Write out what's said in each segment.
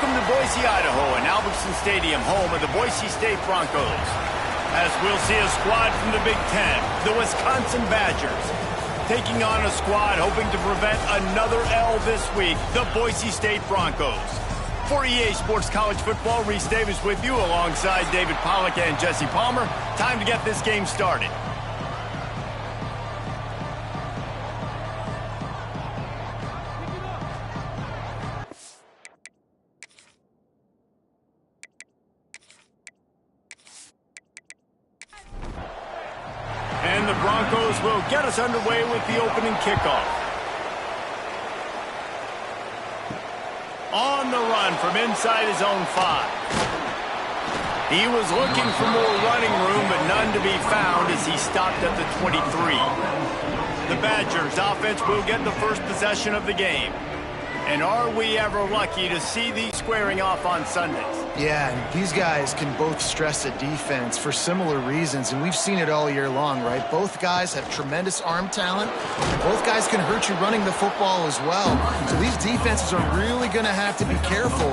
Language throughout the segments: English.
Welcome to Boise, Idaho, and Albertson Stadium, home of the Boise State Broncos. As we'll see a squad from the Big Ten, the Wisconsin Badgers, taking on a squad hoping to prevent another L this week, the Boise State Broncos. For EA Sports College Football, Reese Davis with you alongside David Pollack and Jesse Palmer. Time to get this game started. And the Broncos will get us underway with the opening kickoff. On the run from inside his own 5. He was looking for more running room, but none to be found as he stopped at the 23. The Badgers offense will get the first possession of the game. And are we ever lucky to see these squaring off on Sundays? Yeah, and these guys can both stress a defense for similar reasons, and we've seen it all year long, right? Both guys have tremendous arm talent, and both guys can hurt you running the football as well. So these defenses are really going to have to be careful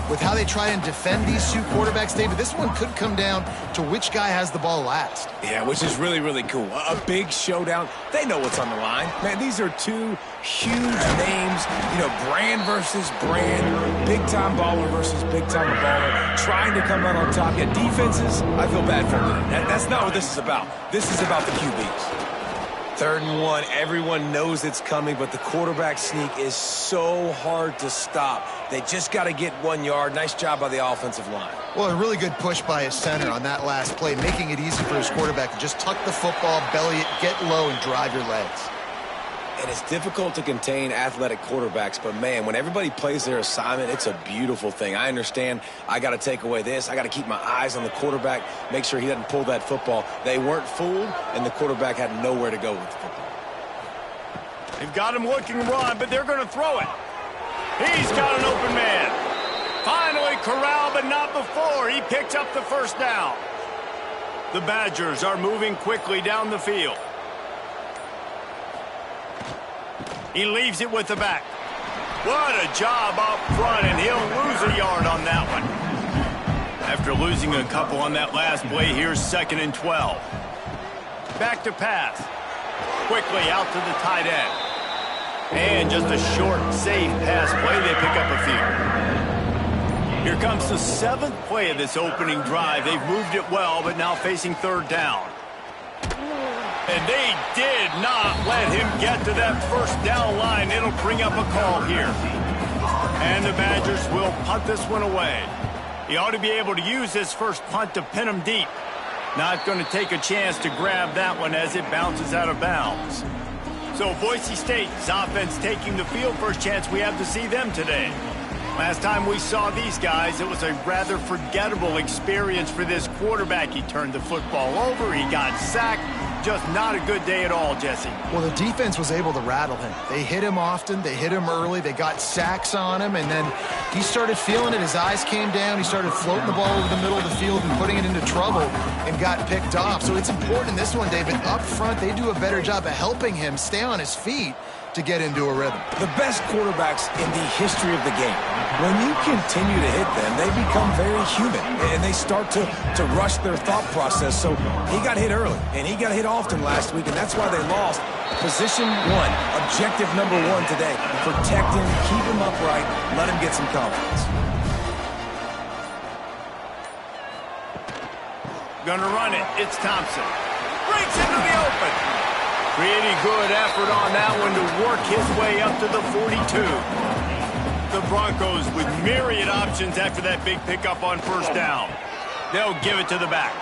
with how they try and defend these two quarterbacks. David, this one could come down to which guy has the ball last. Yeah, which is really, really cool. A big showdown. They know what's on the line. Man, these are two huge names, you know, brand versus brand, big-time baller versus big-time baller, trying to come out on top. Yeah, defenses, I feel bad for them. That's not what this is about. This is about the QBs. 3rd and 1, everyone knows it's coming, but the quarterback sneak is so hard to stop. They just got to get 1 yard. Nice job by the offensive line. Well, a really good push by his center on that last play, making it easy for his quarterback to just tuck the football, belly it, get low, and drive your legs. And it's difficult to contain athletic quarterbacks, but man, when everybody plays their assignment, it's a beautiful thing. I understand I got to take away this. I got to keep my eyes on the quarterback, make sure he doesn't pull that football. They weren't fooled, and the quarterback had nowhere to go with the football. They've got him looking run, but they're going to throw it. He's got an open man. Finally corralled, but not before. He picks up the first down. The Badgers are moving quickly down the field. He leaves it with the back. What a job up front, and he'll lose a yard on that one. After losing a couple on that last play, here's 2nd and 12. Back to pass. Quickly out to the tight end. And just a short, safe pass play. They pick up a few. Here comes the 7th play of this opening drive. They've moved it well, but now facing 3rd down. And they did not let him get to that first down line. It'll bring up a call here. And the Badgers will punt this one away. He ought to be able to use this first punt to pin him deep. Not going to take a chance to grab that one as it bounces out of bounds. So Boise State's offense taking the field. First chance we have to see them today. Last time we saw these guys, it was a rather forgettable experience for this quarterback. He turned the football over. He got sacked. Just not a good day at all, Jesse. Well, the defense was able to rattle him. They hit him often. They hit him early. They got sacks on him, and then he started feeling it. His eyes came down. He started floating the ball over the middle of the field and putting it into trouble and got picked off. So it's important in this one, David. Up front, they do a better job of helping him stay on his feet to get into a rhythm. The best quarterbacks in the history of the game, when you continue to hit them, they become very human, and they start to rush their thought process. So he got hit early, and he got hit often last week, and that's why they lost. Position 1, objective number 1 today. Protect him, keep him upright, let him get some confidence. Gonna run it. It's Thompson. Breaks into the open. Pretty good effort on that one to work his way up to the 42. The Broncos with myriad options after that big pickup on first down. They'll give it to the back.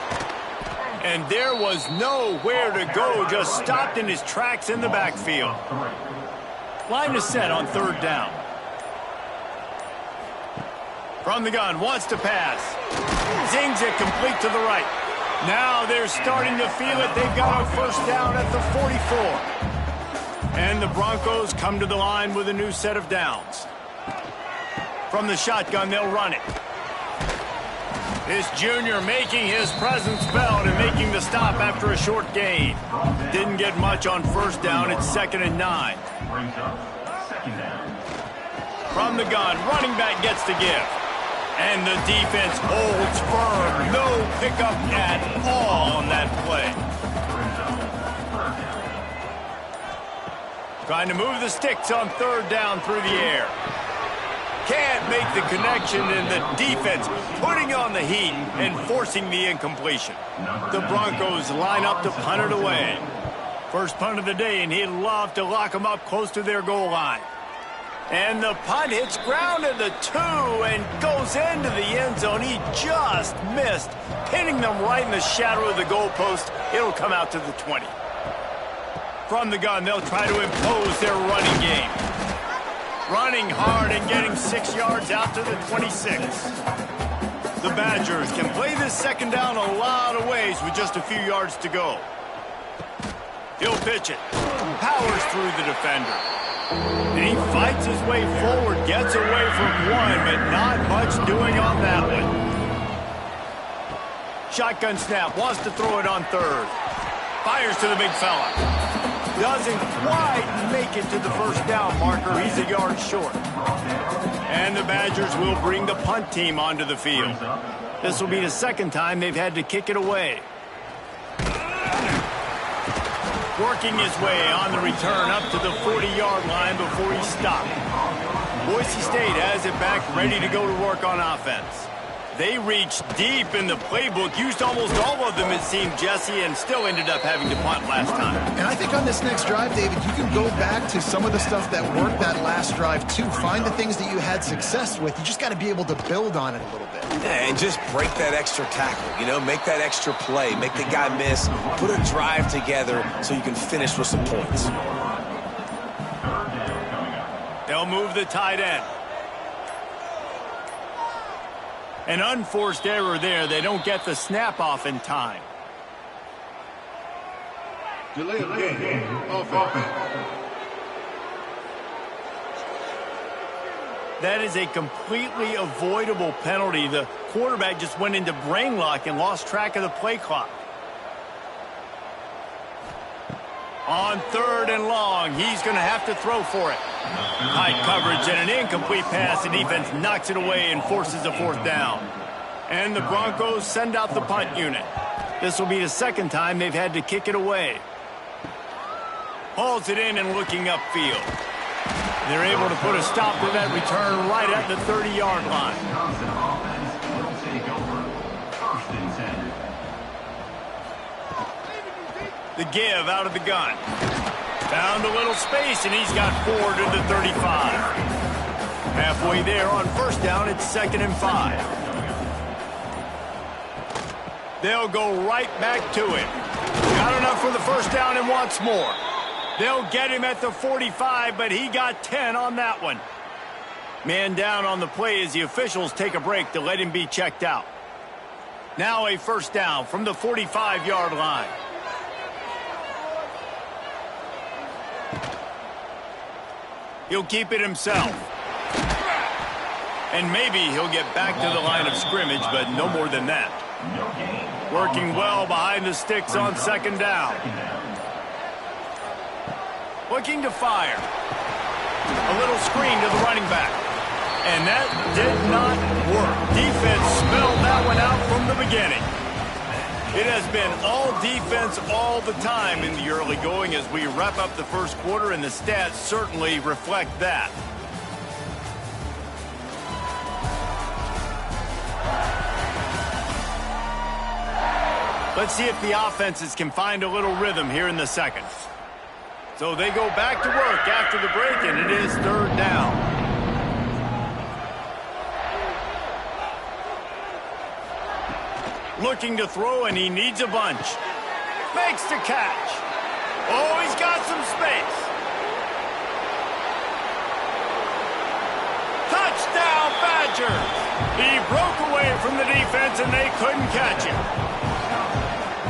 And there was nowhere to go, just stopped in his tracks in the backfield. Line is set on 3rd down. From the gun, wants to pass. Zings it complete to the right. Now they're starting to feel it. They've got a first down at the 44. And the Broncos come to the line with a new set of downs. From the shotgun, they'll run it. This junior making his presence felt and making the stop after a short gain. Didn't get much on first down. It's 2nd and 9. From the gun, running back gets to give. And the defense holds firm. No pickup at all on that play. Trying to move the sticks on third down through the air. Can't make the connection, and the defense putting on the heat and forcing the incompletion. The Broncos line up to punt it away. First punt of the day, and he'd love to lock them up close to their goal line. And the punt hits ground at the 2 and goes into the end zone. He just missed, pinning them right in the shadow of the goalpost. It'll come out to the 20. From the gun, they'll try to impose their running game. Running hard and getting 6 yards out to the 26. The Badgers can play this second down a lot of ways with just a few yards to go. He'll pitch it. Powers through the defender. And he fights his way forward, gets away from one, but not much doing on that one. Shotgun snap, wants to throw it on third. Fires to the big fella. Doesn't quite make it to the first down marker. He's a yard short. And the Badgers will bring the punt team onto the field. This will be the second time they've had to kick it away. Working his way on the return up to the 40-yard line before he stopped. Boise State has it back, ready to go to work on offense. They reached deep in the playbook, used almost all of them, it seemed, Jesse, and still ended up having to punt last time. And I think on this next drive, David, you can go back to some of the stuff that worked that last drive, too. Find the things that you had success with. You just got to be able to build on it a little bit. Yeah, and just break that extra tackle, make that extra play, make the guy miss, put a drive together so you can finish with some points. They'll move the tight end. An unforced error there. They don't get the snap off in time. Delay of game. Offense. That is a completely avoidable penalty. The quarterback just went into brain lock and lost track of the play clock. On third and long, he's going to have to throw for it. High coverage and an incomplete pass. The defense knocks it away and forces a fourth down. And the Broncos send out the punt unit. This will be the second time they've had to kick it away. Hauls it in and looking upfield. They're able to put a stop to that return right at the 30-yard line. The give out of the gun. Found a little space, and he's got 4 to the 35. Halfway there on first down, it's 2nd and 5. They'll go right back to him. Got enough for the first down and wants more. They'll get him at the 45, but he got 10 on that one. Man down on the play as the officials take a break to let him be checked out. Now a first down from the 45-yard line. He'll keep it himself. And maybe he'll get back to the line of scrimmage, but no more than that. Working well behind the sticks on second down. Looking to fire. A little screen to the running back. And that did not work. Defense spelled that one out from the beginning. It has been all defense all the time in the early going as we wrap up the first quarter, and the stats certainly reflect that. Let's see if the offenses can find a little rhythm here in the second. So they go back to work after the break, and it is third down. Looking to throw, and he needs a bunch. Makes the catch. Oh, he's got some space. Touchdown, Badgers. He broke away from the defense, and they couldn't catch him.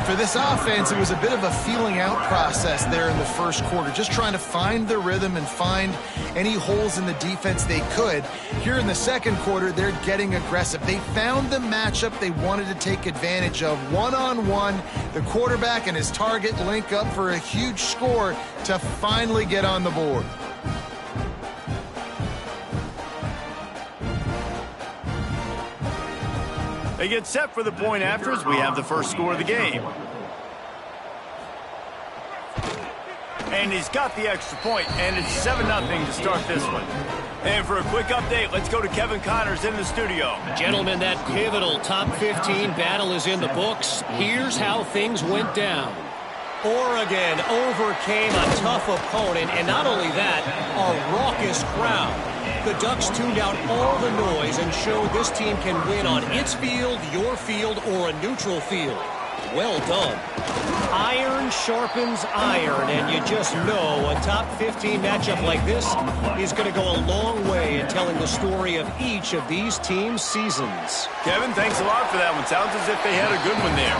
For this offense, it was a bit of a feeling out process there in the first quarter, just trying to find the rhythm and find any holes in the defense they could. Here in the second quarter, they're getting aggressive. They found the matchup they wanted to take advantage of. One-on-one, the quarterback and his target link up for a huge score to finally get on the board. They get set for the point after as we have the first score of the game. And he's got the extra point, and it's 7-0 to start this one. And for a quick update, let's go to Kevin Connors in the studio. Gentlemen, that pivotal top 15 battle is in the books. Here's how things went down. Oregon overcame a tough opponent, and not only that, a raucous crowd. The Ducks tuned out all the noise and showed this team can win on its field, your field, or a neutral field. Well done. Iron sharpens iron, and you just know a top 15 matchup like this is going to go a long way in telling the story of each of these teams' seasons. Kevin, thanks a lot for that one. Sounds as if they had a good one there.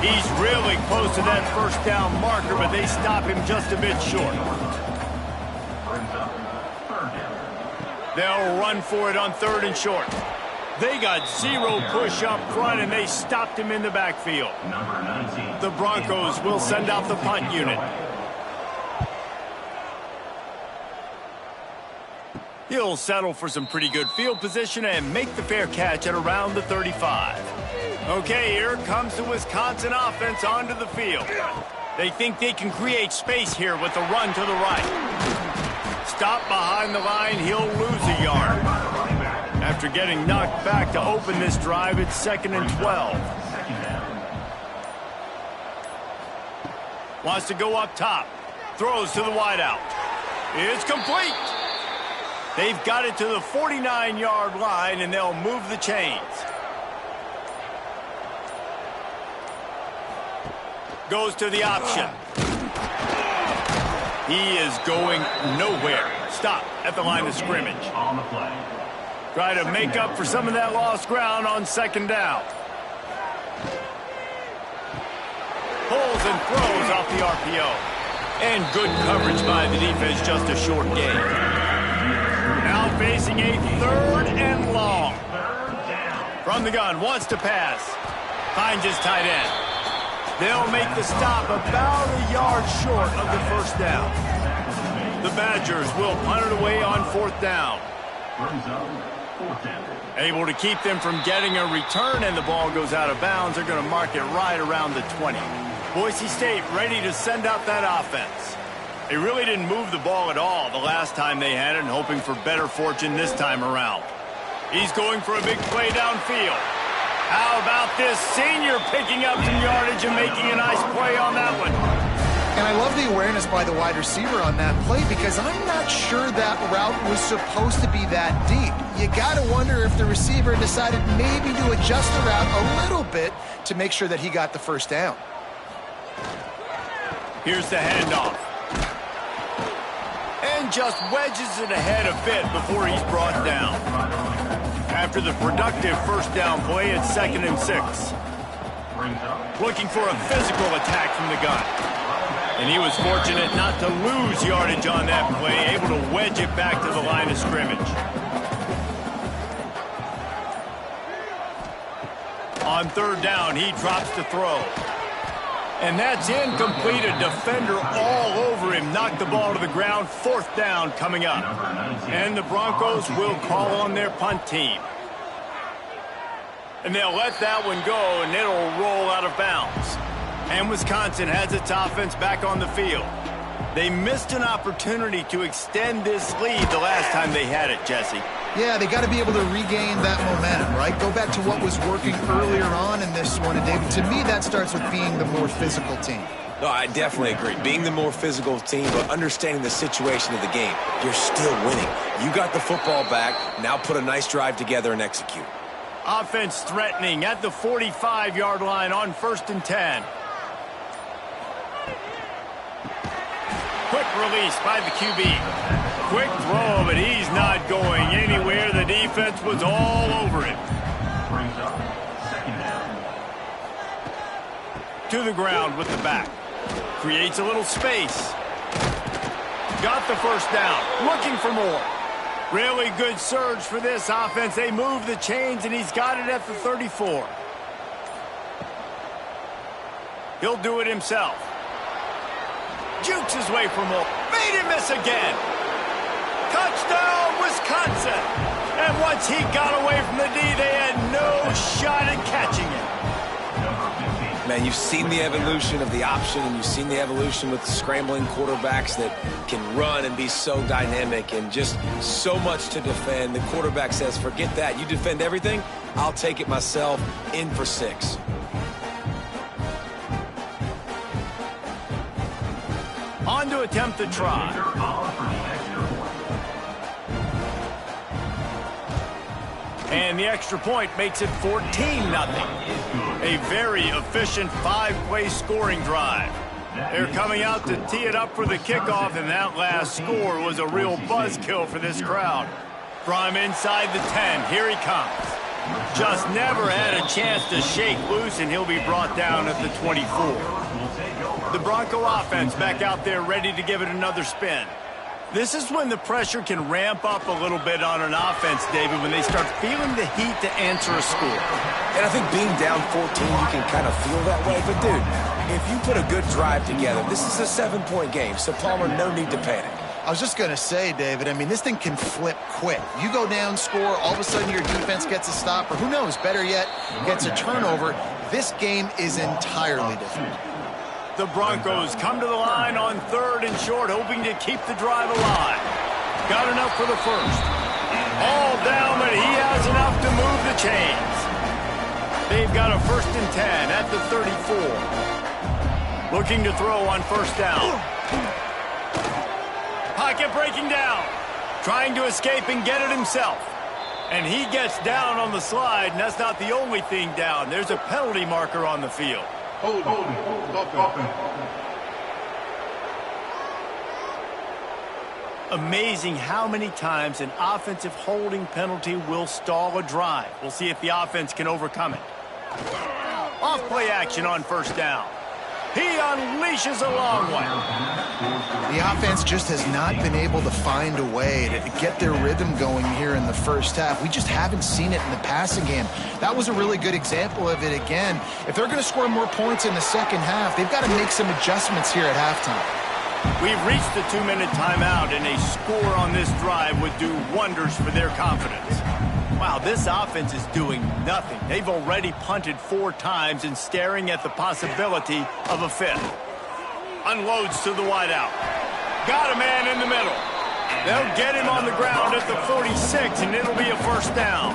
He's really close to that first down marker, but they stop him just a bit short. They'll run for it on 3rd and short. They got 0 push up front, and they stopped him in the backfield. The Broncos will send out the punt unit. He'll settle for some pretty good field position and make the fair catch at around the 35. Okay, here comes the Wisconsin offense onto the field. They think they can create space here with the run to the right. Stop behind the line, he'll lose a yard. After getting knocked back to open this drive, it's 2nd and 12. Wants to go up top. Throws to the wideout. It's complete. They've got it to the 49-yard line, and they'll move the chains. Goes to the option. He is going nowhere. Stop at the line of scrimmage. On the play. Try to make up for some of that lost ground on 2nd down. Pulls and throws off the RPO. And good coverage by the defense, just a short gain. Now facing a 3rd and long. From the gun, wants to pass. Finds his tight end. They'll make the stop about a yard short of the first down. The Badgers will punt it away on 4th down. Able to keep them from getting a return, and the ball goes out of bounds. They're going to mark it right around the 20. Boise State ready to send out that offense. They really didn't move the ball at all the last time they had it, and hoping for better fortune this time around. He's going for a big play downfield. How about this senior picking up some yardage and making a nice play on that one? And I love the awareness by the wide receiver on that play, because I'm not sure that route was supposed to be that deep. You got to wonder if the receiver decided maybe to adjust the route a little bit to make sure that he got the first down. Here's the handoff. And just wedges it ahead a bit before he's brought down. After the productive first down play, it's 2nd and 6. Looking for a physical attack from the gun. And he was fortunate not to lose yardage on that play, able to wedge it back to the line of scrimmage. On 3rd down, he drops to throw. And that's incomplete. A defender all over him. Knocked the ball to the ground. 4th down coming up. And the Broncos will call on their punt team. And they'll let that one go, and it'll roll out of bounds. And Wisconsin has its offense back on the field. They missed an opportunity to extend this lead the last time they had it, Jesse. Yeah, they got to be able to regain that momentum, right? Go back to what was working earlier on in this one. And David, to me, that starts with being the more physical team. No, I definitely agree. Being the more physical team, but understanding the situation of the game. You're still winning. You got the football back. Now put a nice drive together and execute. Offense threatening at the 45-yard line on 1st and 10. Quick release by the QB. Quick throw, but he's not going anywhere. The defense was all over him. To the ground with the back. Creates a little space. Got the first down. Looking for more. Really good surge for this offense. They move the chains, and he's got it at the 34. He'll do it himself. Jukes his way for more. Made him miss again. Touchdown, Wisconsin. And once he got away from the D, they had no shot at catching it. Man, you've seen the evolution of the option, and you've seen the evolution with scrambling quarterbacks that can run and be so dynamic and just so much to defend. The quarterback says, forget that. You defend everything, I'll take it myself. In for 6. On to attempt the try. And the extra point makes it 14-0. A very efficient 5-play scoring drive. They're coming out to tee it up for the kickoff, and that last score was a real buzzkill for this crowd. From inside the 10, here he comes. Just never had a chance to shake loose, and he'll be brought down at the 24. The Bronco offense back out there ready to give it another spin. This is when the pressure can ramp up a little bit on an offense, David, when they start feeling the heat to answer a score. And I think being down 14, you can kind of feel that way. But, dude, if you put a good drive together, this is a 7-point game, so Palmer, no need to panic. I was just going to say, David, I mean, this thing can flip quick. You go down, score, all of a sudden your defense gets a stop, or who knows, better yet, gets a turnover. This game is entirely different. The Broncos come to the line on 3rd and short, hoping to keep the drive alive. Got enough for the first. All down, but he has enough to move the chains. They've got a 1st and 10 at the 34. Looking to throw on 1st down. Pocket breaking down. Trying to escape and get it himself. And he gets down on the slide, and that's not the only thing down. There's a penalty marker on the field. Amazing how many times an offensive holding penalty will stall a drive. We'll see if the offense can overcome it. Off play action on 1st down. He unleashes a long one. The offense just has not been able to find a way to get their rhythm going here in the first half. We just haven't seen it in the passing game. That was a really good example of it again. If they're going to score more points in the second half, they've got to make some adjustments here at halftime. We've reached the 2-minute timeout, and a score on this drive would do wonders for their confidence. Wow, this offense is doing nothing. They've already punted 4 times and staring at the possibility of a 5th. Unloads to the wideout. Got a man in the middle. They'll get him on the ground at the 46, and it'll be a 1st down.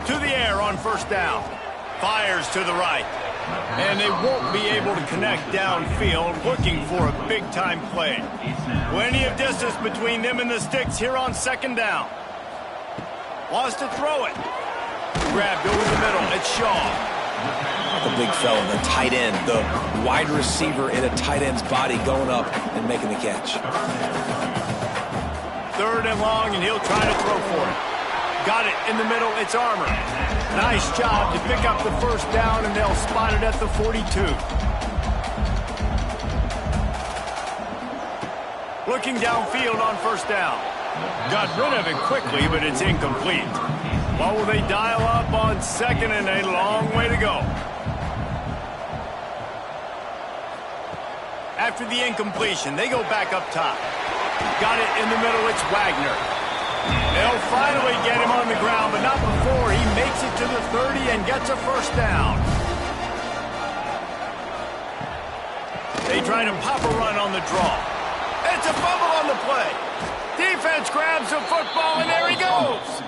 To the air on 1st down. Fires to the right. And they won't be able to connect downfield, looking for a big-time play. Plenty of distance between them and the sticks here on 2nd down. Wants to throw it. Grabbed over the middle. It's Shaw. The big fella, the tight end, the wide receiver in a tight end's body going up and making the catch. 3rd and long, and he'll try to throw for it. Got it in the middle. It's Armour. Nice job to pick up the 1st down, and they'll spot it at the 42. Looking downfield on 1st down. Got rid of it quickly, but it's incomplete. What will they dial up on 2nd and a long way to go? After the incompletion, they go back up top. Got it in the middle. It's Wagner. They'll finally get him on the ground, but not before he makes it to the 30 and gets a 1st down. They try to pop a run on the draw. It's a fumble on the play. Defense grabs the football, and there he goes.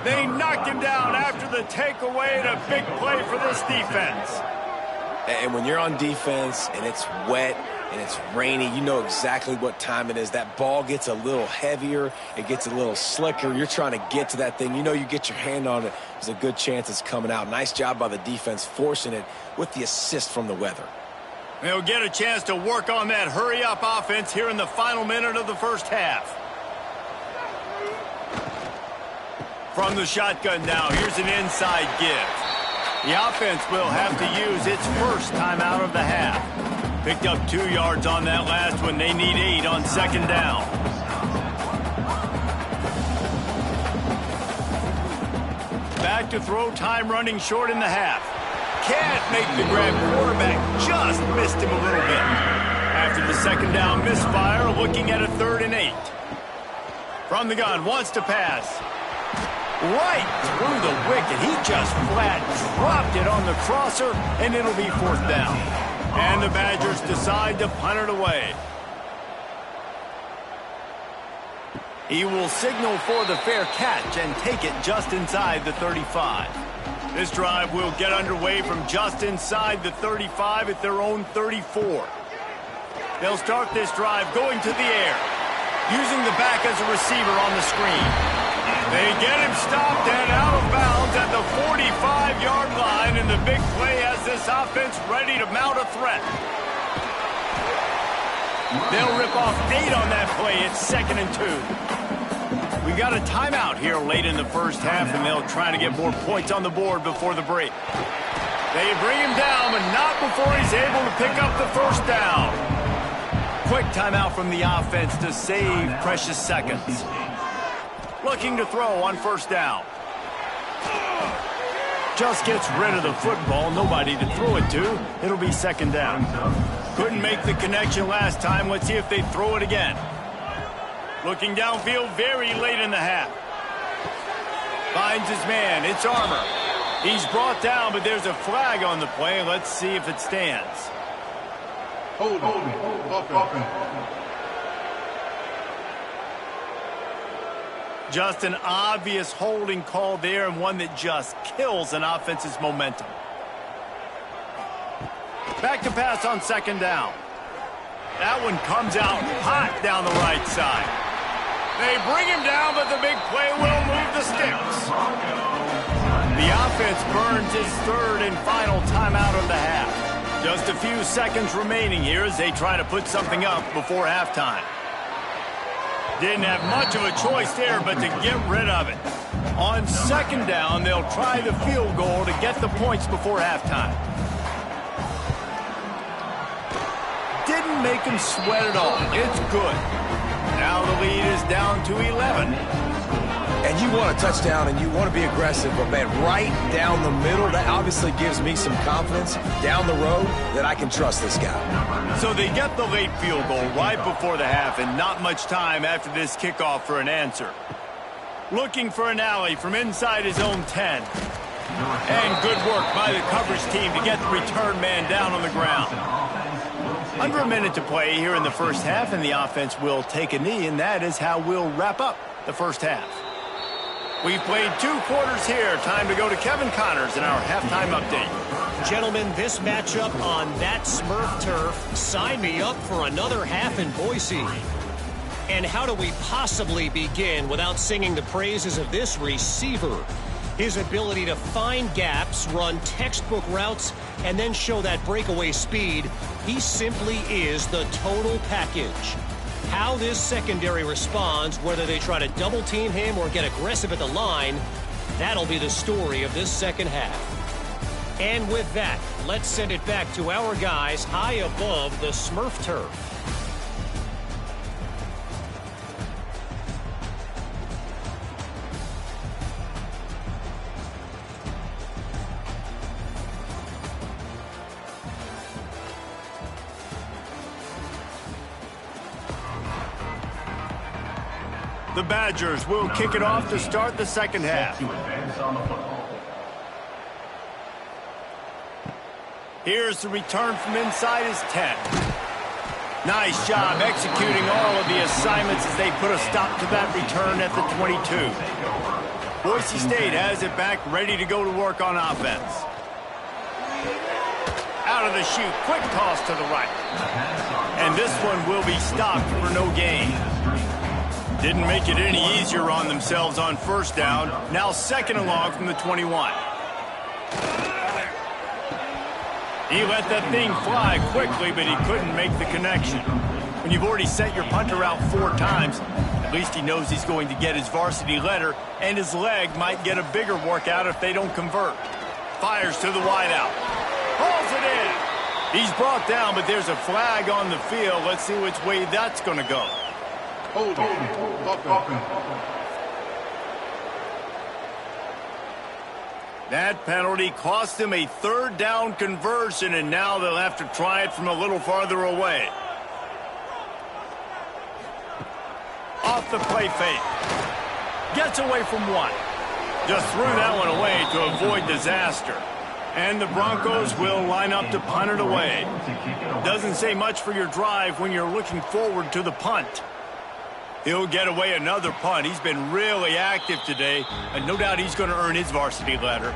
They knocked him down after the takeaway, and a big play for this defense. And when you're on defense and it's wet and it's rainy, you know exactly what time it is. That ball gets a little heavier. It gets a little slicker. You're trying to get to that thing. You know you get your hand on it. There's a good chance it's coming out. Nice job by the defense forcing it with the assist from the weather. They'll get a chance to work on that hurry-up offense here in the final minute of the first half. From the shotgun now, here's an inside give. The offense will have to use its first timeout of the half. Picked up 2 yards on that last one. They need 8 on 2nd down. Back to throw, time running short in the half. Can't make the grab. Quarterback just missed him a little bit. After the second down misfire, looking at a 3rd and 8. From the gun, wants to pass. Right through the wicket. He just flat dropped it on the crosser, and it'll be 4th down. And the Badgers decide to punt it away. He will signal for the fair catch and take it just inside the 35. This drive will get underway from just inside the 35 at their own 34. They'll start this drive going to the air, using the back as a receiver on the screen. They get him stopped and out of bounds at the 45-yard line, and the big play has this offense ready to mount a threat. They'll rip off 8 on that play. It's 2nd and 2. We got a timeout here late in the first half, and they'll try to get more points on the board before the break. They bring him down, but not before he's able to pick up the 1st down. Quick timeout from the offense to save precious seconds. Looking to throw on 1st down. Just gets rid of the football. Nobody to throw it to. It'll be 2nd down. Couldn't make the connection last time. Let's see if they throw it again. Looking downfield very late in the half. Finds his man. It's Armour. He's brought down, but there's a flag on the play. Let's see if it stands. Hold offense. Just an obvious holding call there, and one that just kills an offense's momentum. Back to pass on 2nd down. That one comes out hot down the right side. They bring him down, but the big play will move the sticks. The offense burns its 3rd and final timeout of the half. Just a few seconds remaining here as they try to put something up before halftime. Didn't have much of a choice there but to get rid of it. On 2nd down, they'll try the field goal to get the points before halftime. Didn't make him sweat at all. It's good. Now the lead is down to 11. And you want a touchdown and you want to be aggressive, but man, right down the middle, that obviously gives me some confidence down the road that I can trust this guy. So they get the late field goal right before the half, and not much time after this kickoff for an answer. Looking for an alley from inside his own 10. And good work by the coverage team to get the return man down on the ground. Under a minute to play here in the first half, and the offense will take a knee, and that is how we'll wrap up the first half. We've played 2 quarters here. Time to go to Kevin Connors in our halftime update. Gentlemen, this matchup on that Smurf turf, sign me up for another half in Boise. And how do we possibly begin without singing the praises of this receiver? His ability to find gaps, run textbook routes, and then show that breakaway speed. He simply is the total package. How this secondary responds, whether they try to double team him or get aggressive at the line, that'll be the story of this second half. And with that, let's send it back to our guys high above the Smurf turf. The Badgers will kick it off to start the second half. Here's the return from inside his 10. Nice job executing all of the assignments as they put a stop to that return at the 22. Boise State has it back, ready to go to work on offense. Out of the chute, quick toss to the right. And this one will be stopped for no gain. Didn't make it any easier on themselves on 1st down. Now 2nd and long from the 21. He let that thing fly quickly, but he couldn't make the connection. When you've already sent your punter out 4 times, at least he knows he's going to get his varsity letter, and his leg might get a bigger workout if they don't convert. Fires to the wideout. Hauls it in. He's brought down, but there's a flag on the field. Let's see which way that's going to go. Hold offense. That penalty cost them a 3rd down conversion, and now they'll have to try it from a little farther away. off the play fake. Gets away from one. Just threw that one away to avoid disaster. And the Broncos will line up to punt it away. Doesn't say much for your drive when you're looking forward to the punt. He'll get away another punt. He's been really active today, and no doubt he's going to earn his varsity letter.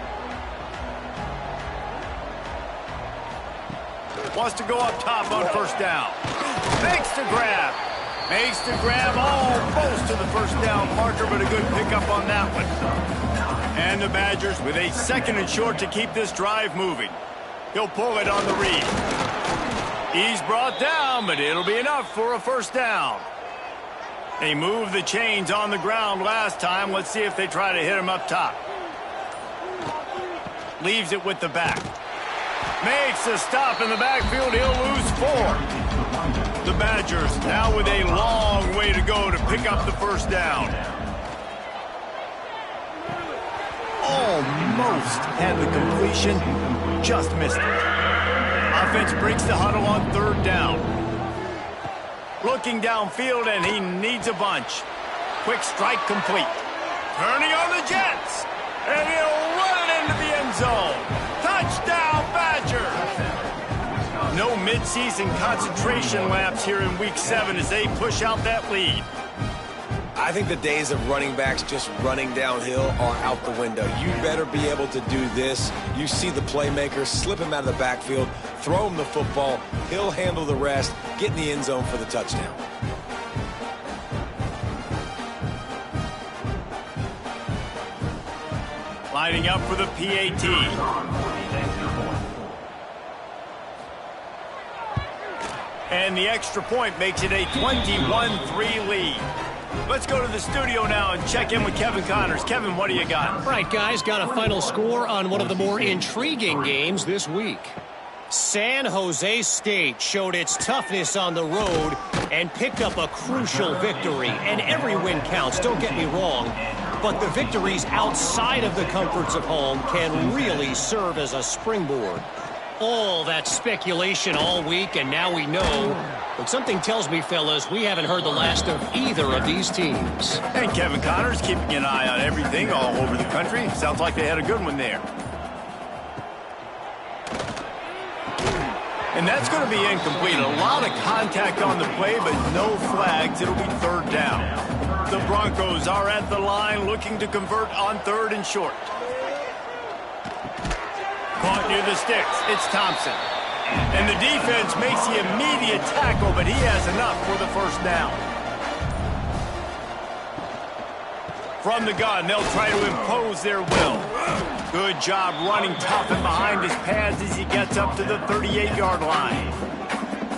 Wants to go up top on first down. Makes the grab. Makes the grab almost to the first down marker, but a good pickup on that one. And the Badgers with a 2nd and short to keep this drive moving. He'll pull it on the read. He's brought down, but it'll be enough for a first down. They moved the chains on the ground last time. Let's see if they try to hit him up top. Leaves it with the back. Makes a stop in the backfield. He'll lose 4. The Badgers now with a long way to go to pick up the first down. Almost had the completion, just missed it. Offense breaks the huddle on 3rd down. Looking downfield, and he needs a bunch. Quick strike complete. Turning on the Jets, and he'll run it into the end zone. Touchdown, Badgers! No midseason concentration laps here in Week 7 as they push out that lead. I think the days of running backs just running downhill are out the window. You better be able to do this. You see the playmaker, slip him out of the backfield, throw him the football. He'll handle the rest, get in the end zone for the touchdown. Lining up for the PAT. And the extra point makes it a 21-3 lead. Let's go to the studio now and check in with Kevin Connors. Kevin, what do you got? Right, guys, got a final score on one of the more intriguing games this week. San Jose State showed its toughness on the road and picked up a crucial victory. And every win counts, don't get me wrong. But the victories outside of the comforts of home can really serve as a springboard. All that speculation all week, and now we know. But something tells me, fellas, we haven't heard the last of either of these teams. And Kevin Connors keeping an eye on everything all over the country. Sounds like they had a good one there. And that's going to be incomplete. A lot of contact on the play, but no flags. It'll be 3rd down. The Broncos are at the line looking to convert on 3rd and short. Caught near the sticks. It's Thompson. And the defense makes the immediate tackle, but he has enough for the first down. From the gun, they'll try to impose their will. Good job running tough and behind his pads as he gets up to the 38-yard line.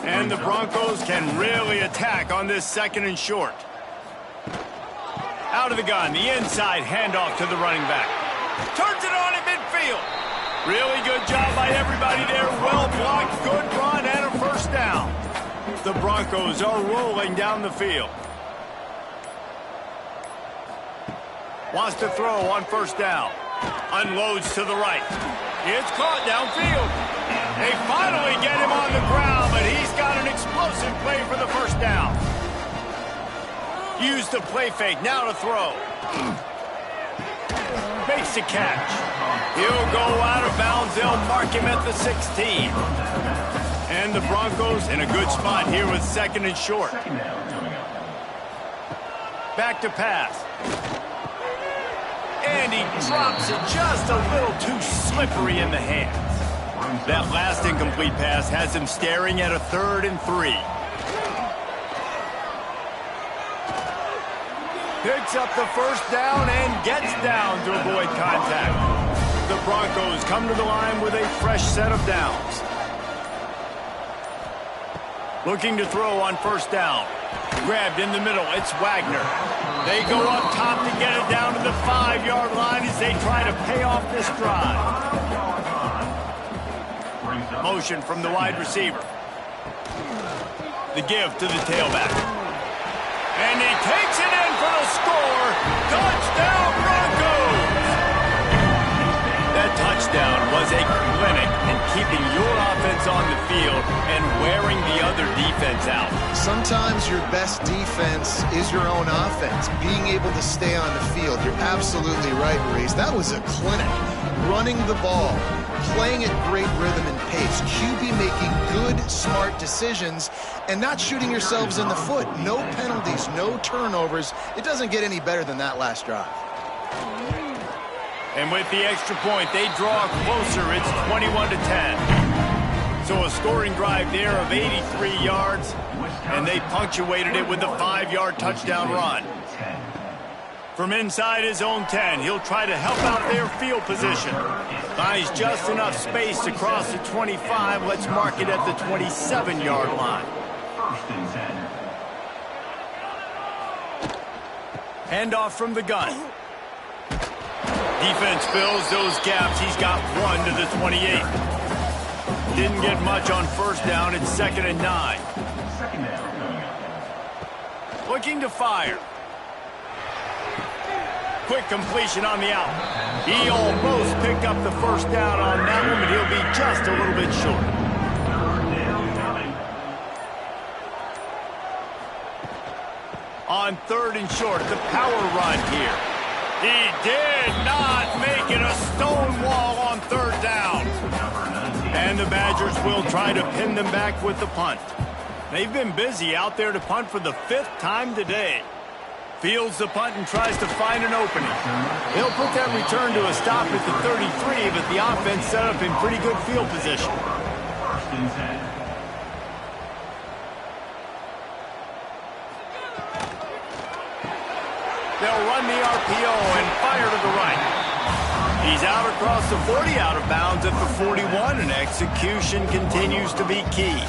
And the Broncos can really attack on this 2nd and short. Out of the gun, the inside handoff to the running back. Turns it on in midfield. Really good job by everybody there. Well blocked, good run, and a first down. The Broncos are rolling down the field. Wants to throw on first down. Unloads to the right. It's caught downfield. They finally get him on the ground, but he's got an explosive play for the first down. Use the play fake, now to throw. Makes the catch. He'll go out of bounds. They'll mark him at the 16. And the Broncos in a good spot here with 2nd and short. Back to pass. And he drops it just a little too slippery in the hands. That last incomplete pass has him staring at a 3rd and 3. Picks up the first down and gets down to avoid contact. The Broncos come to the line with a fresh set of downs. Looking to throw on first down. Grabbed in the middle. It's Wagner. They go up top to get it down to the 5-yard line as they try to pay off this drive. Motion from the wide receiver. The give to the tailback. And he takes it in for the score. Touchdown, Broncos! That touchdown was a clinic in keeping your offense on the field and wearing the other defense out. Sometimes your best defense is your own offense, being able to stay on the field. You're absolutely right, Reese. That was a clinic. Running the ball, playing at great rhythm and pace, QB making good, smart decisions, and not shooting yourselves in the foot. No penalties, no turnovers. It doesn't get any better than that last drive. And with the extra point, they draw closer. It's 21-10. So a scoring drive there of 83 yards, and they punctuated it with a 5-yard touchdown run. From inside his own 10, he'll try to help out their field position. Finds just enough space to cross the 25. Let's mark it at the 27-yard line. Handoff from the gun. Defense fills those gaps. He's got one to the 28. Didn't get much on first down. It's 2nd and 9. Looking to fire. Quick completion on the out. He almost picked up the first down on that one, but he'll be just a little bit short. On 3rd and short, the power run here. He did not make it a stone wall on 3rd down. And the Badgers will try to pin them back with the punt. They've been busy out there to punt for the 5th time today. Fields the punt and tries to find an opening. He'll put that return to a stop at the 33, but the offense set up in pretty good field position. They'll run the RPO and fire to the right. He's out across the 40, out of bounds at the 41, and execution continues to be key.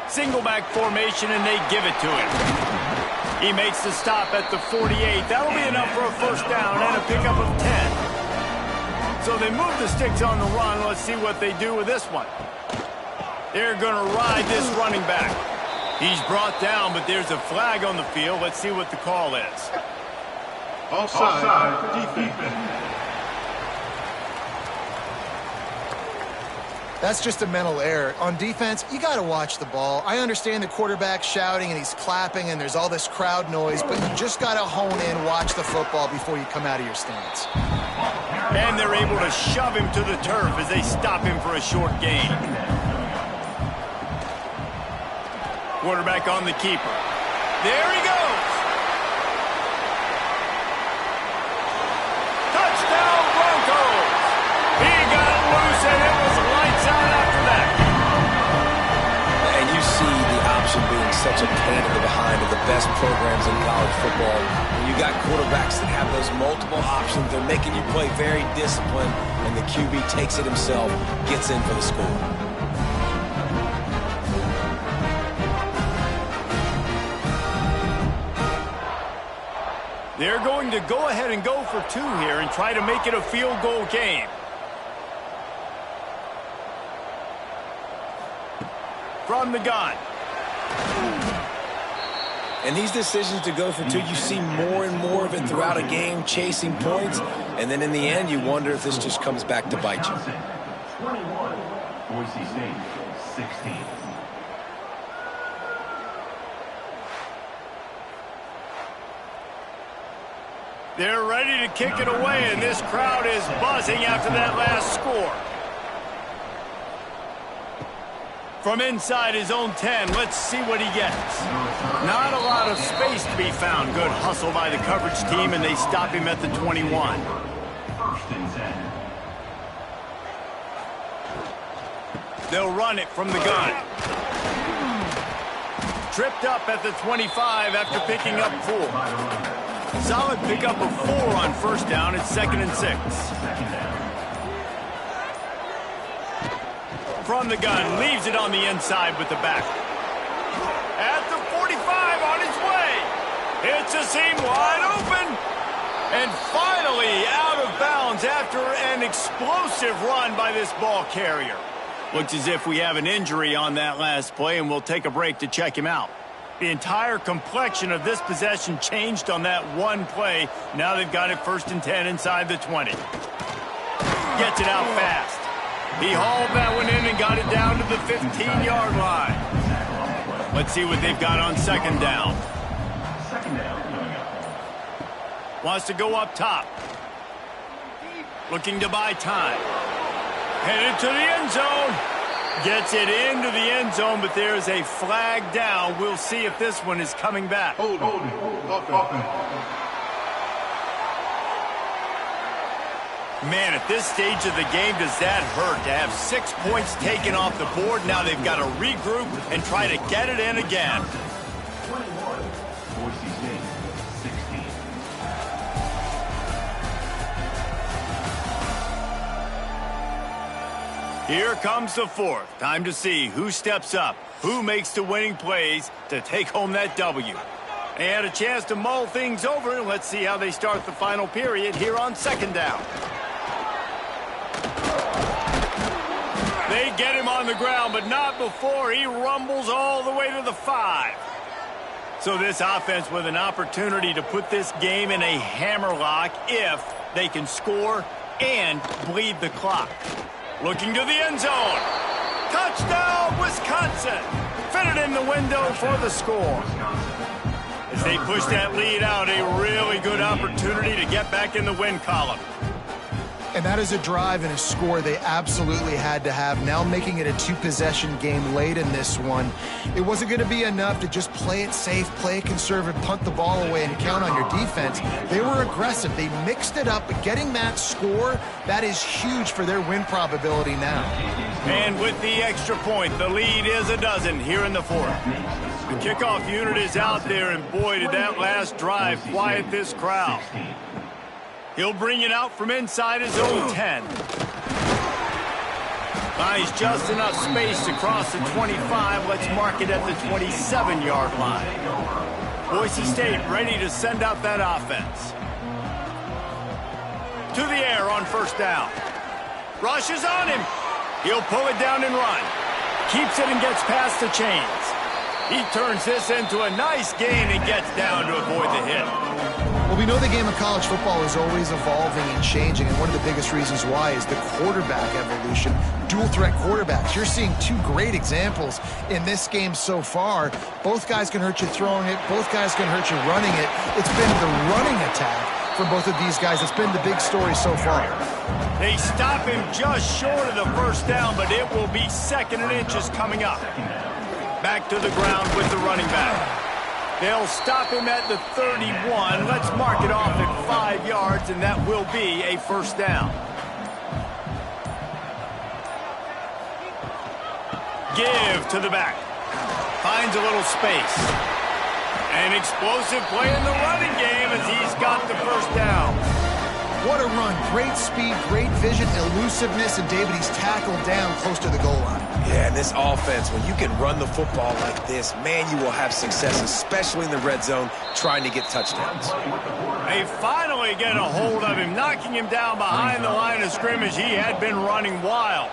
Single back formation, and they give it to him. He makes the stop at the 48. That'll be enough for a first down and a pickup of 10. So they move the sticks on the run. Let's see what they do with this one. They're going to ride this running back. He's brought down, but there's a flag on the field. Let's see what the call is. Offside. Defense. That's just a mental error. On defense, you got to watch the ball. I understand the quarterback shouting and he's clapping and there's all this crowd noise, but you just got to hone in, watch the football before you come out of your stance. And they're able to shove him to the turf as they stop him for a short gain. Quarterback on the keeper. There he goes. Touchdown Broncos. He got loose and it was lights out after that. And you see the option being such a pain in the behind of the best programs in college football. When you got quarterbacks that have those multiple options, they're making you play very disciplined, and the QB takes it himself, gets in for the score. They're going to go ahead and go for 2 here and try to make it a field goal game. From the gun. And these decisions to go for 2, you see more and more of it throughout a game, chasing points, and then in the end, you wonder if this just comes back to bite you. 21, Boise State, 16. They're ready to kick it away, and this crowd is buzzing after that last score. From inside his own 10, let's see what he gets. Not a lot of space to be found. Good hustle by the coverage team, and they stop him at the 21. First and 10. They'll run it from the gun. Tripped up at the 25 after picking up 4. Solid pickup of 4 on first down. It's 2nd and 6. From the gun, leaves it on the inside with the back. At the 45, on his way. It's a seam wide open. And finally out of bounds after an explosive run by this ball carrier. Looks as if we have an injury on that last play, and we'll take a break to check him out. The entire complexion of this possession changed on that one play. Now they've got it 1st and 10 inside the 20. Gets it out fast. He hauled that one in and got it down to the 15-yard line. Let's see what they've got on 2nd down. Wants to go up top. Looking to buy time. Headed to the end zone. Gets it into the end zone, but there's a flag down. We'll see if this one is coming back. Hold it. Man, at this stage of the game, does that hurt to have 6 points taken off the board? Now they've got to regroup and try to get it in again. 21, Boise State, 16. Here comes the 4th. Time to see who steps up, who makes the winning plays to take home that W. They had a chance to mull things over, and let's see how they start the final period here on 2nd down. They get him on the ground, but not before he rumbles all the way to the 5. So this offense with an opportunity to put this game in a hammerlock if they can score and bleed the clock. Looking to the end zone. Touchdown, Wisconsin. Fitted in the window for the score. As they push that lead out, a really good opportunity to get back in the win column. And that is a drive and a score they absolutely had to have. Now making it a 2-possession game late in this one. It wasn't going to be enough to just play it safe, play it conservative, punt the ball away, and count on your defense. They were aggressive. They mixed it up, but getting that score, that is huge for their win probability now. And with the extra point, the lead is a dozen here in the 4th. The kickoff unit is out there, and boy, did that last drive quiet this crowd. He'll bring it out from inside his own 10. Buys just enough space to cross the 25. Let's mark it at the 27-yard line. Boise State ready to send out that offense. To the air on 1st down. Rushes on him. He'll pull it down and run. Keeps it and gets past the chains. He turns this into a nice gain and gets down to avoid the hit. Well, we know the game of college football is always evolving and changing, and one of the biggest reasons why is the quarterback evolution, dual-threat quarterbacks. You're seeing 2 great examples in this game so far. Both guys can hurt you throwing it. Both guys can hurt you running it. It's been the running attack for both of these guys. It's been the big story so far. They stop him just short of the 1st down, but it will be 2nd and inches coming up. Back to the ground with the running back. They'll stop him at the 31. Let's mark it off at 5 yards, and that will be a 1st down. Give to the back. Finds a little space. An explosive play in the running game as he's got the 1st down. What a run. Great speed, great vision, elusiveness, and David, he's tackled down close to the goal line. Yeah, and this offense, when you can run the football like this, man, you will have success, especially in the red zone, trying to get touchdowns. They finally get a hold of him, knocking him down behind the line of scrimmage. He had been running wild.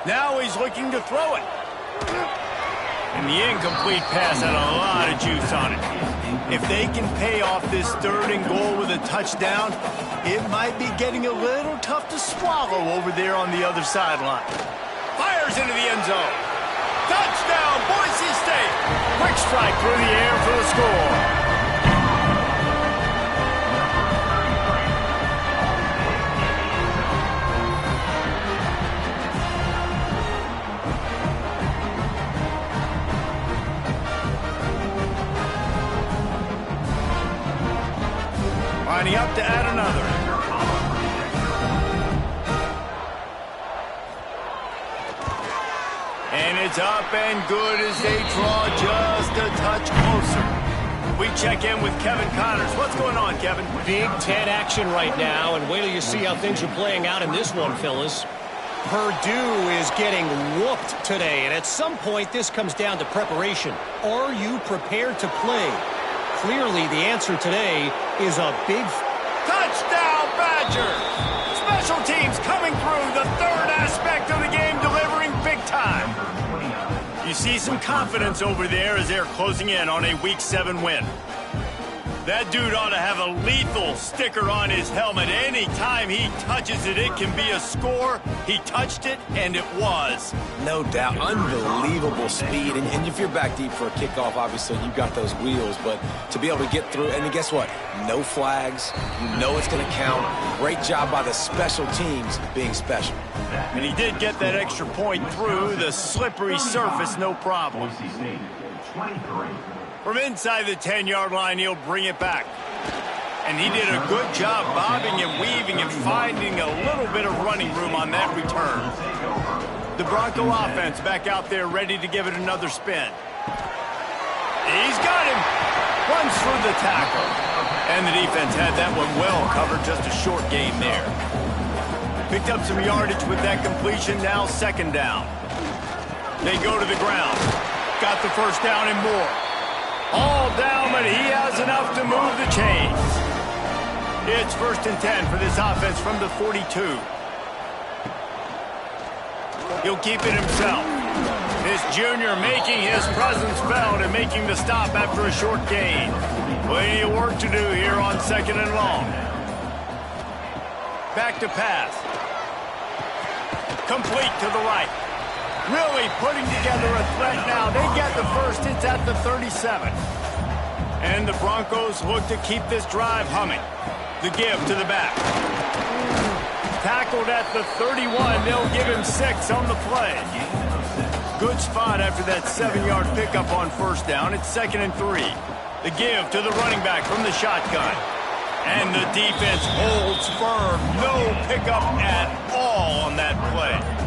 Now he's looking to throw it. And the incomplete pass had a lot of juice on it. If they can pay off this 3rd and goal with a touchdown, it might be getting a little tough to swallow over there on the other sideline. Fires into the end zone. Touchdown, Boise State. Quick strike through the air for the score. Lining up to add another. And it's up and good as they draw just a touch closer. We check in with Kevin Connors. What's going on, Kevin? Big Ten action right now, and wait till you see how things are playing out in this one, Phyllis. Purdue is getting whooped today, and at some point this comes down to preparation. Are you prepared to play? Clearly, the answer today is a big touchdown, Badgers! Special teams coming through, the 3rd aspect of the game, delivering big time. You see some confidence over there as they're closing in on a Week 7 win. That dude ought to have a lethal sticker on his helmet. Anytime he touches it, it can be a score. He touched it, and it was. No doubt. Unbelievable speed. And if you're back deep for a kickoff, obviously, you've got those wheels. But to be able to get through, and guess what? No flags. You know it's going to count. Great job by the special teams being special. And he did get that extra point through the slippery surface, no problem. Boise State, 23. From inside the 10-yard line, he'll bring it back. And he did a good job bobbing and weaving and finding a little bit of running room on that return. The Bronco offense back out there ready to give it another spin. He's got him. Runs through the tackle. And the defense had that one well covered, just a short gain there. Picked up some yardage with that completion, now second down. They go to the ground. Got the first down and more. All down, but he has enough to move the chains. It's 1st and 10 for this offense from the 42. He'll keep it himself. This junior making his presence felt and making the stop after a short gain. Plenty of work to do here on 2nd and long. Back to pass. Complete to the right. Really putting together a threat now. They get the first. It's at the 37. And the Broncos look to keep this drive humming. The give to the back. Tackled at the 31. They'll give him 6 on the play. Good spot after that 7-yard pickup on first down. It's 2nd and 3. The give to the running back from the shotgun. And the defense holds firm. No pickup at all on that play.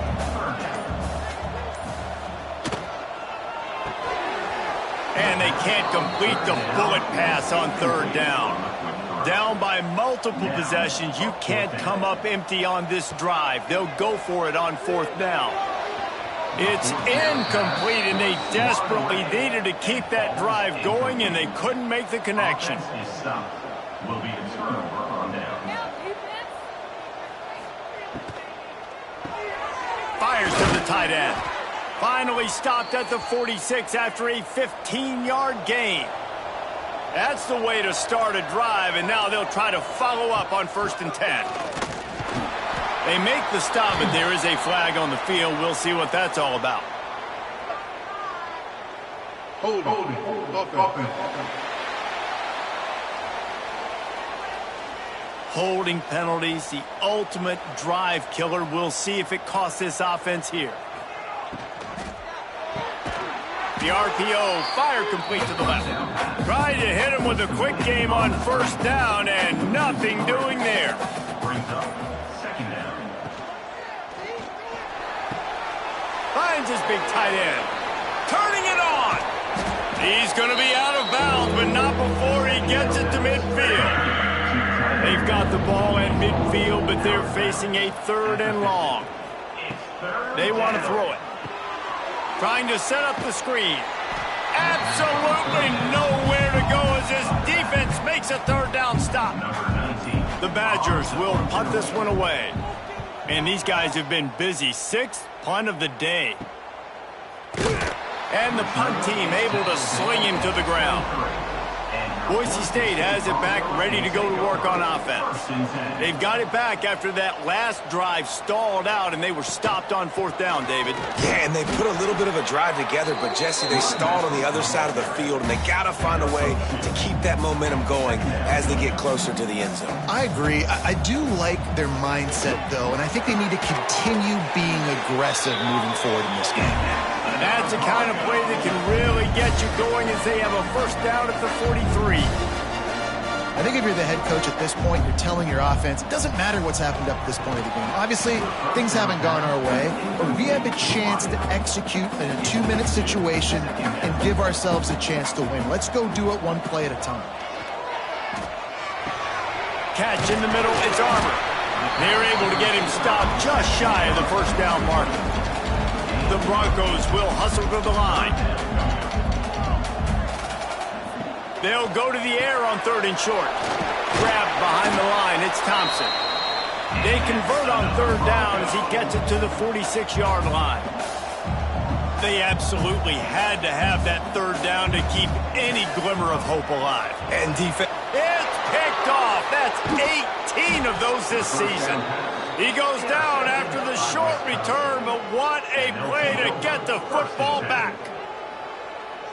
And they can't complete the bullet pass on 3rd down. Down by multiple possessions, you can't come up empty on this drive. They'll go for it on 4th down. It's incomplete, and they desperately needed to keep that drive going, and they couldn't make the connection. Will be a turnover on down. Fires to the tight end. Finally stopped at the 46 after a 15-yard gain. That's the way to start a drive, and now they'll try to follow up on 1st and 10. They make the stop, but there is a flag on the field. We'll see what that's all about. Holding. Holding penalties, the ultimate drive killer. We'll see if it costs this offense here. The RPO, fire complete to the left. Trying to hit him with a quick game on 1st down, and nothing doing there. Brings up 2nd down. Finds his big tight end. Turning it on. He's going to be out of bounds, but not before he gets it to midfield. They've got the ball at midfield, but they're facing a 3rd and long. They want to throw it. Trying to set up the screen. Absolutely nowhere to go as his defense makes a 3rd down stop. The Badgers will punt this one away. And these guys have been busy. 6th punt of the day. And the punt team able to sling him to the ground. Boise State has it back, ready to go to work on offense. They've got it back after that last drive stalled out, and they were stopped on 4th down, David. Yeah, and they put a little bit of a drive together, but, Jesse, they stalled on the other side of the field, and they got to find a way to keep that momentum going as they get closer to the end zone. I agree. I do like their mindset, though, and I think they need to continue being aggressive moving forward in this game. That's the kind of play that can really get you going as they have a 1st down at the 43. I think if you're the head coach at this point, you're telling your offense, it doesn't matter what's happened up to this point of the game. Obviously, things haven't gone our way, but we have a chance to execute in a 2-minute situation and give ourselves a chance to win. Let's go do it one play at a time. Catch in the middle, it's Armour. They're able to get him stopped just shy of the 1st down marker. The Broncos will hustle to the line. They'll go to the air on 3rd and short. Grabbed behind the line, it's Thompson. They convert on 3rd down as he gets it to the 46-yard line. They absolutely had to have that third down to keep any glimmer of hope alive. And defense. It's picked off. That's 18 of those this season. He goes down after the short return, but what a play to get the football back.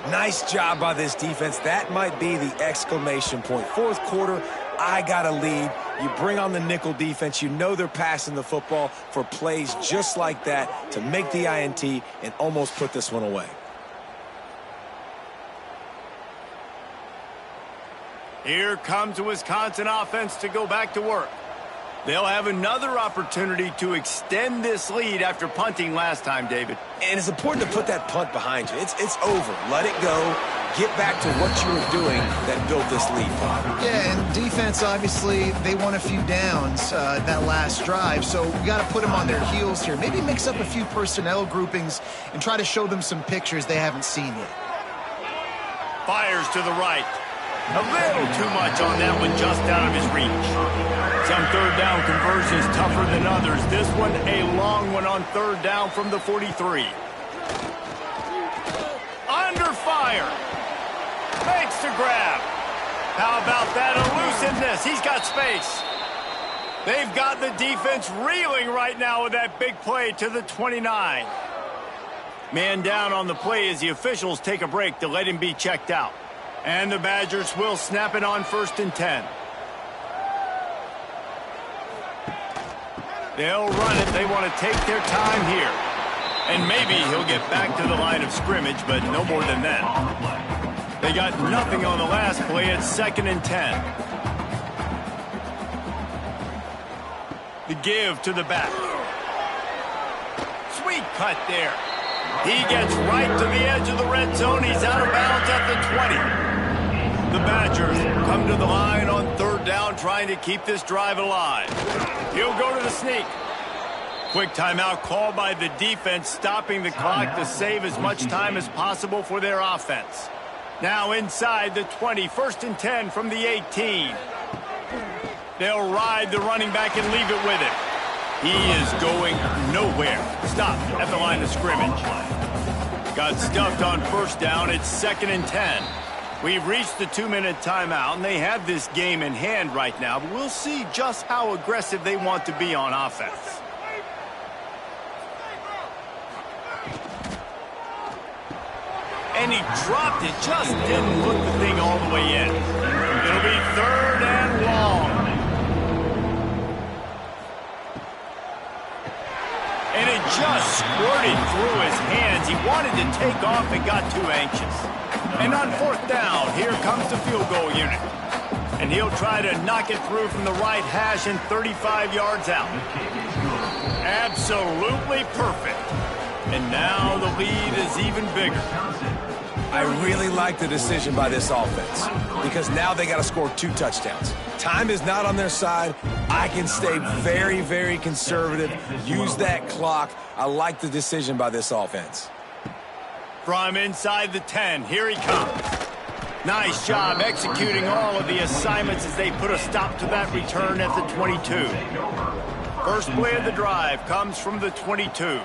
Nice job by this defense. That might be the exclamation point. Fourth quarter, I got a lead. You bring on the nickel defense. You know they're passing the football for plays just like that to make the INT and almost put this one away. Here comes the Wisconsin offense to go back to work. They'll have another opportunity to extend this lead after punting last time, David. And it's important to put that punt behind you. It's over. Let it go. Get back to what you were doing that built this lead. Yeah, and defense, obviously, they won a few downs that last drive, so we got to put them on their heels here. Maybe mix up a few personnel groupings and try to show them some pictures they haven't seen yet. Fires to the right. A little too much on that one, just out of his reach. Some third down conversions tougher than others. This one, a long one on third down from the 43. Under fire. Makes the grab. How about that elusiveness? He's got space. They've got the defense reeling right now with that big play to the 29. Man down on the play as the officials take a break to let him be checked out. And the Badgers will snap it on 1st and 10. They'll run it. They want to take their time here. And maybe he'll get back to the line of scrimmage, but no more than that. They got nothing on the last play. It's 2nd and 10. The give to the back. Sweet cut there. He gets right to the edge of the red zone. He's out of bounds at the 20. The Badgers come to the line on third down, trying to keep this drive alive. He'll go to the sneak. Quick timeout called by the defense, stopping the clock to save as much time as possible for their offense. Now inside the 20, 1st and 10 from the 18. They'll ride the running back and leave it with it. He is going nowhere. Stopped at the line of scrimmage. Got stuffed on 1st down. It's 2nd and 10. We've reached the 2-minute timeout, and they have this game in hand right now, but we'll see just how aggressive they want to be on offense. And he dropped it, just didn't look the thing all the way in. It'll be 3rd and long. And it just squirted through his hands. He wanted to take off and got too anxious. And on 4th down, here comes the field goal unit. And he'll try to knock it through from the right hash and 35 yards out. Absolutely perfect. And now the lead is even bigger. I really like the decision by this offense because now they got to score 2 touchdowns. Time is not on their side. I can stay very, very conservative. Use that clock. I like the decision by this offense. From inside the 10, here he comes. Nice job executing all of the assignments as they put a stop to that return at the 22. First play of the drive comes from the 22.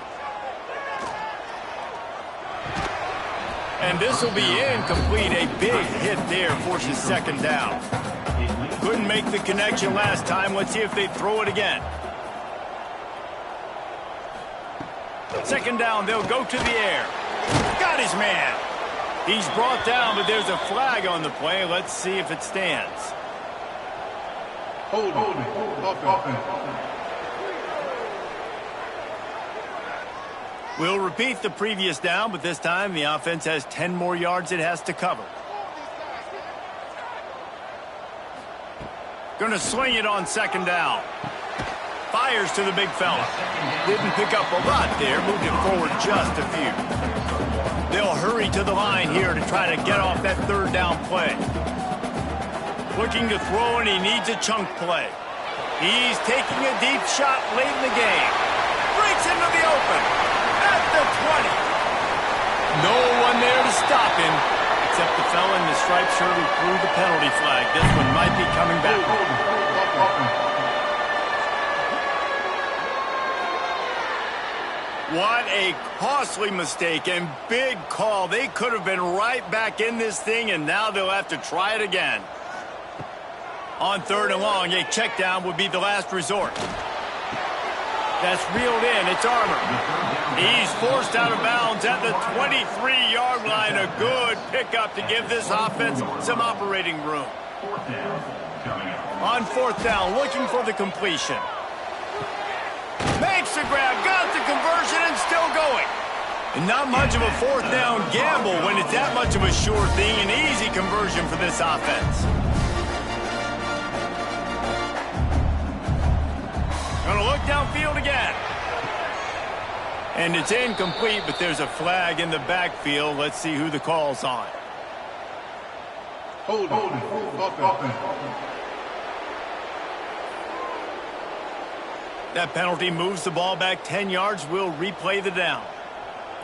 And this will be incomplete. A big hit there forces 2nd down. Couldn't make the connection last time. Let's see if they throw it again. 2nd down, they'll go to the air. Got his man. He's brought down, but there's a flag on the play. Let's see if it stands. Hold it. We'll repeat the previous down, but this time the offense has 10 more yards it has to cover. Gonna swing it on 2nd down. Fires to the big fella. Didn't pick up a lot there, moved it forward just a few. They'll hurry to the line here to try to get off that 3rd down play. Looking to throw, and he needs a chunk play. He's taking a deep shot late in the game. Breaks into the open. At the 20. No one there to stop him, except the fella in the striped shirt who threw the penalty flag. This one might be coming back. What a costly mistake and big call. They could have been right back in this thing, and now they'll have to try it again. On 3rd and long, a check down would be the last resort. That's reeled in. It's Armour. He's forced out of bounds at the 23-yard line. A good pickup to give this offense some operating room. On 4th down, looking for the completion. Makes the grab, got the conversion, and still going. And not much of a 4th down gamble when it's that much of a sure thing. An easy conversion for this offense. Gonna look downfield again. And it's incomplete, but there's a flag in the backfield. Let's see who the call's on. Hold it. That penalty moves the ball back 10 yards. We'll replay the down.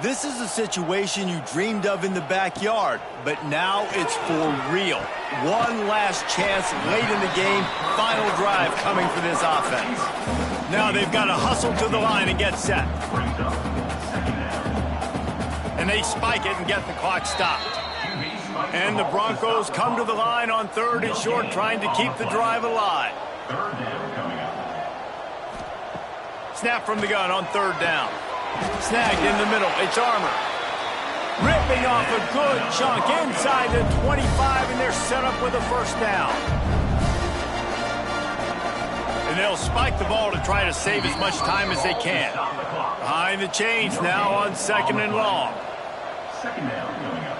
This is a situation you dreamed of in the backyard, but now it's for real. One last chance late in the game. Final drive coming for this offense. Now they've got to hustle to the line and get set. And they spike it and get the clock stopped. And the Broncos come to the line on 3rd and short, trying to keep the drive alive. Snap from the gun on 3rd down. Snagged in the middle. It's Armour. Ripping off a good chunk inside the 25, and they're set up with a 1st down. And they'll spike the ball to try to save as much time as they can. Behind the chains now on 2nd and long. 2nd down coming up.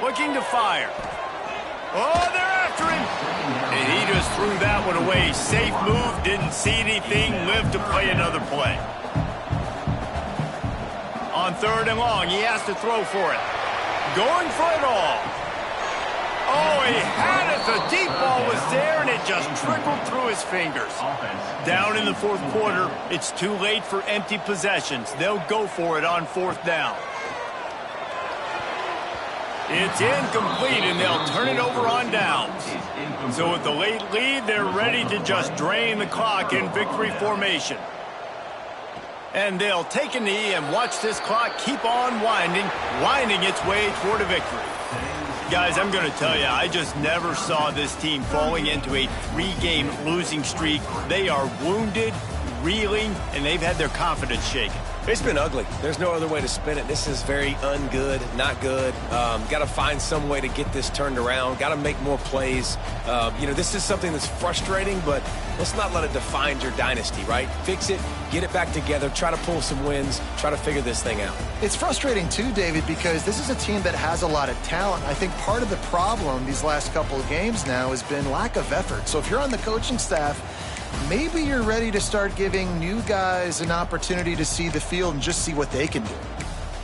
Looking to fire. Oh, they're after him. And he just threw that one away. Safe move, didn't see anything, lived to play another play. On 3rd and long, he has to throw for it. Going for it all. Oh, he had it. The deep ball was there, and it just trickled through his fingers. Down in the 4th quarter, it's too late for empty possessions. They'll go for it on 4th down. It's incomplete, and they'll turn it over on downs. So with the late lead, they're ready to just drain the clock in victory formation. And they'll take a knee and watch this clock keep on winding its way toward a victory. Guys, I'm going to tell you, I just never saw this team falling into a 3-game losing streak. They are wounded, reeling, and they've had their confidence shaken. It's been ugly. There's no other way to spin it. This is very ungood, not good. Got to find some way to get this turned around. Got to make more plays. This is something that's frustrating, but let's not let it define your dynasty, right? Fix it, get it back together, try to pull some wins, try to figure this thing out. It's frustrating too, David, because this is a team that has a lot of talent. I think part of the problem these last couple of games now has been lack of effort. So if you're on the coaching staff, maybe you're ready to start giving new guys an opportunity to see the field and just see what they can do.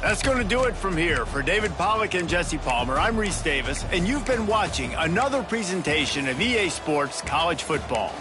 That's going to do it from here. For David Pollack and Jesse Palmer, I'm Reese Davis, and you've been watching another presentation of EA Sports College Football.